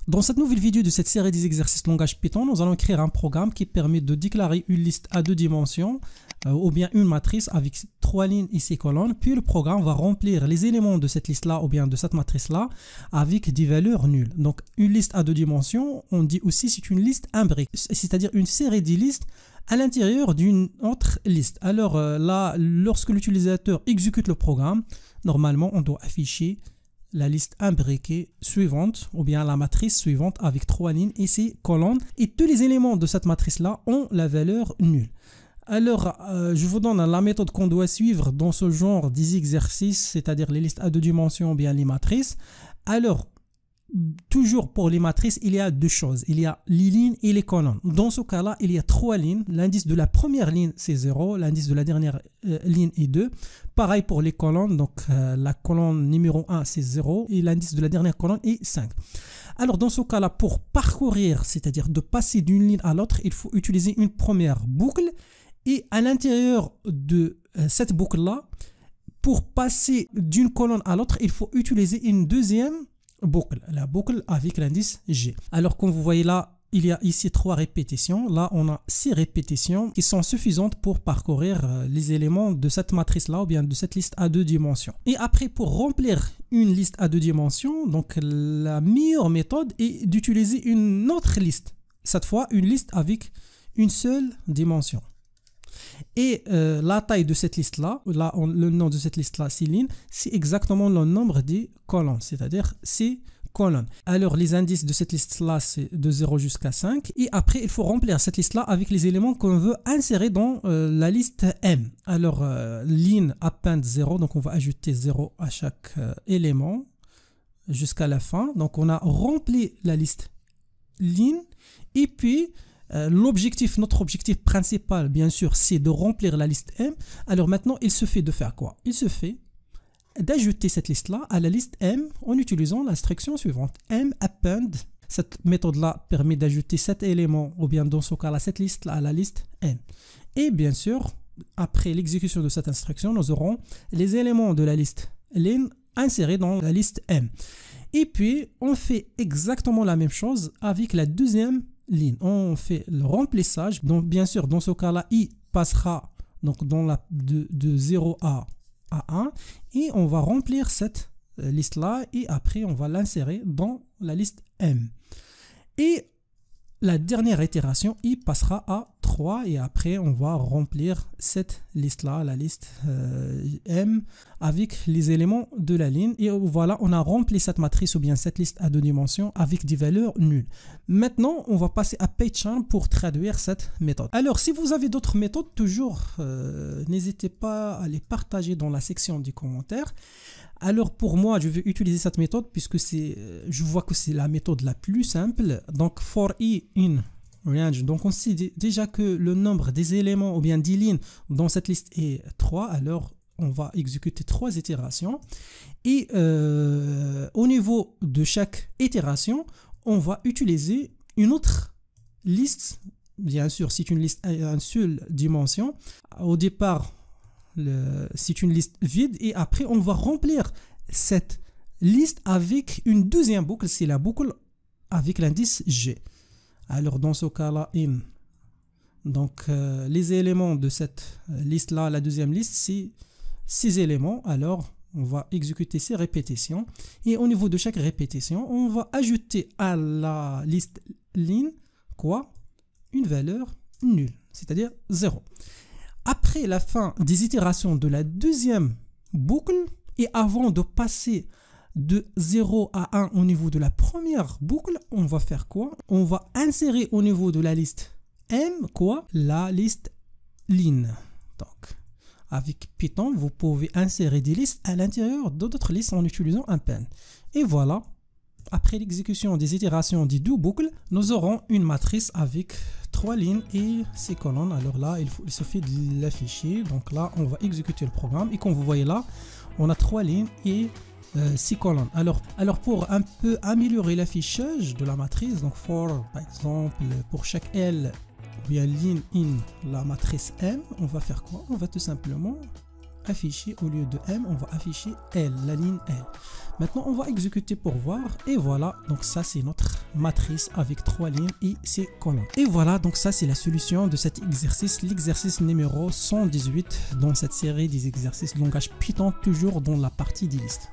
Dans cette nouvelle vidéo de cette série des exercices langage Python, nous allons créer un programme qui permet de déclarer une liste à deux dimensions ou bien une matrice avec 3 lignes et 6 colonnes. Puis le programme va remplir les éléments de cette liste-là ou bien de cette matrice-là avec des valeurs nulles. Donc une liste à deux dimensions, on dit aussi c'est une liste imbrique, c'est-à-dire une série de listes à l'intérieur d'une autre liste. Alors là, lorsque l'utilisateur exécute le programme, normalement on doit afficher la liste imbriquée suivante ou bien la matrice suivante avec 3 lignes et 6 colonnes, et tous les éléments de cette matrice là ont la valeur nulle. Alors je vous donne la méthode qu'on doit suivre dans ce genre des exercices, c'est-à-dire les listes à deux dimensions ou bien les matrices. Alors toujours pour les matrices, il y a deux choses. Il y a les lignes et les colonnes. Dans ce cas-là, il y a 3 lignes. L'indice de la première ligne, c'est 0. L'indice de la dernière ligne est 2. Pareil pour les colonnes. Donc, la colonne numéro 1, c'est 0. Et l'indice de la dernière colonne est 5. Alors, dans ce cas-là, pour parcourir, c'est-à-dire de passer d'une ligne à l'autre, il faut utiliser une première boucle. Et à l'intérieur de cette boucle-là, pour passer d'une colonne à l'autre, il faut utiliser une deuxième boucle, la boucle avec l'indice G. Alors comme vous voyez là, il y a ici 3 répétitions. Là, on a 6 répétitions qui sont suffisantes pour parcourir les éléments de cette matrice-là ou bien de cette liste à deux dimensions. Et après, pour remplir une liste à deux dimensions, donc la meilleure méthode est d'utiliser une autre liste. Cette fois, une liste avec une seule dimension. Et la taille de cette liste-là, le nom de cette liste-là, c'est lignes, c'est exactement le nombre des colonnes, c'est-à-dire 6 colonnes. Alors, les indices de cette liste-là, c'est de 0 jusqu'à 5. Et après, il faut remplir cette liste-là avec les éléments qu'on veut insérer dans la liste M. Alors, ligne append 0, donc on va ajouter 0 à chaque élément jusqu'à la fin. Donc, on a rempli la liste ligne et puis notre objectif principal, bien sûr, c'est de remplir la liste M. Alors maintenant, il se fait de faire quoi? Il se fait d'ajouter cette liste-là à la liste M en utilisant l'instruction suivante. M append. Cette méthode-là permet d'ajouter cet élément, ou bien dans ce cas-là, cette liste-là à la liste M. Et bien sûr, après l'exécution de cette instruction, nous aurons les éléments de la liste line insérés dans la liste M. Et puis, on fait exactement la même chose avec la deuxième ligne. On fait le remplissage. Donc, bien sûr, dans ce cas-là, I passera donc de 0 à 1 et on va remplir cette liste-là et après, on va l'insérer dans la liste M. Et la dernière itération, I passera à 3 et après, on va remplir cette liste-là, la liste M, avec les éléments de la ligne. Et voilà, on a rempli cette matrice ou bien cette liste à deux dimensions avec des valeurs nulles. Maintenant, on va passer à Python pour traduire cette méthode. Alors, si vous avez d'autres méthodes, toujours, n'hésitez pas à les partager dans la section des commentaires. Alors pour moi, je vais utiliser cette méthode puisque je vois que c'est la méthode la plus simple. Donc for i in range. Donc on sait déjà que le nombre des éléments ou bien des lignes dans cette liste est 3. Alors on va exécuter 3 itérations. Et au niveau de chaque itération, on va utiliser une autre liste. Bien sûr, c'est une liste à une seule dimension. Au départ, c'est une liste vide et après on va remplir cette liste avec une deuxième boucle, c'est la boucle avec l'indice G. Alors dans ce cas là, in, donc les éléments de cette liste là, la deuxième liste, c'est 6 éléments. Alors on va exécuter ces répétitions et au niveau de chaque répétition, on va ajouter à la liste ligne quoi? Une valeur nulle, c'est-à-dire 0. Après la fin des itérations de la deuxième boucle et avant de passer de 0 à 1 au niveau de la première boucle, on va faire quoi? On va insérer au niveau de la liste M quoi? La liste line. Donc, avec Python, vous pouvez insérer des listes à l'intérieur d'autres listes en utilisant append. Et voilà. Après l'exécution des itérations des deux boucles, nous aurons une matrice avec 3 lignes et 6 colonnes. Alors là, il suffit de l'afficher. Donc là, on va exécuter le programme. Et comme vous voyez là, on a 3 lignes et 6 colonnes. Alors pour un peu améliorer l'affichage de la matrice, donc for, par exemple, pour chaque L, ou bien ligne in la matrice M, on va faire quoi? On va tout simplement afficher, au lieu de M, on va afficher L, la ligne L. Maintenant, on va exécuter pour voir. Et voilà, donc ça, c'est notre matrice avec 3 lignes et 6 colonnes. Et voilà, donc ça c'est la solution de cet exercice, l'exercice numéro 118 dans cette série des exercices de langage Python, toujours dans la partie des listes.